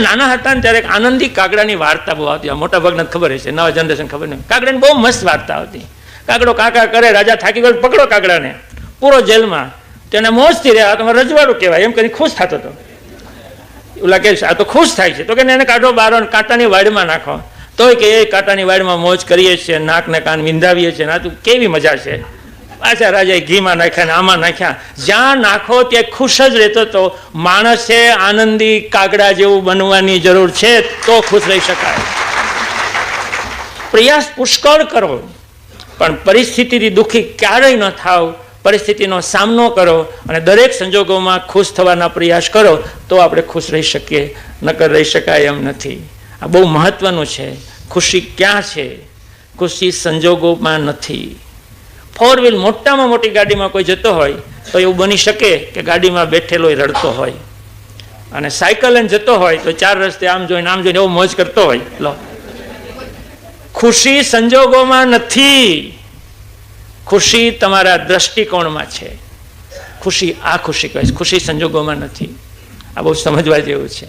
નાના હતા ને ત્યારે એક આનંદી કાગડાની વાર્તા બહુ આવતી. મોટા ભાગના ખબર હશે, નવા જનરેશન ખબર નહીં. કાગડાની બહુ મસ્ત વાર્તા આવતી. કાગડો કાકા કરે, રાજા થાકી ગયો, પકડો કાગડાને, પૂરો જેલમાં. તેને મોજથી રહ્યા, તમારે રજવાડું કહેવાય એમ કરીને ખુશ થતો હતો. ઓલા કે આ તો ખુશ થાય છે, તો કે એને કાઢો બહાર, કાંટાની વાડમાં નાખો. તોય કે એ કાંટાની વાડમાં મોજ કરીએ છીએ, નાક ને કાન વિંધાવીએ છીએ, આ તું કેવી મજા છે. પાછા રાજાએ ઘીમાં નાખ્યા ને આમાં નાખ્યા. જ્યાં નાખો ત્યાં ખુશ જ રહેતો હતો. માણસે આનંદી કાગડા જેવું બનવાની જરૂર છે, તો ખુશ રહી શકાય. પ્રયાસ પુષ્કળ કરો, પણ પરિસ્થિતિથી દુઃખી ક્યારેય ન થાવ. પરિસ્થિતિનો સામનો કરો અને દરેક સંજોગોમાં ખુશ થવાના પ્રયાસ કરો, તો આપણે ખુશ રહી શકીએ. નકર રહી શકાય એમ નથી. આ બહુ મહત્વનું છે. ખુશી ક્યાં છે? ખુશી સંજોગોમાં નથી. 4 વ્હીલ મોટામાં મોટી ગાડીમાં કોઈ જતો હોય તો એવું બની શકે કે ગાડીમાં બેઠેલો રડતો હોય, અને સાયકલ લઈને જતો હોય તો 4 રસ્તે આમ જોઈને એવો મોજ કરતો હોય. લો, ખુશી સંજોગોમાં નથી. ખુશી તમારા દ્રષ્ટિકોણમાં છે. ખુશી આ ખુશી કહે છે, ખુશી સંજોગોમાં નથી. આ બહુ સમજવા જેવું છે.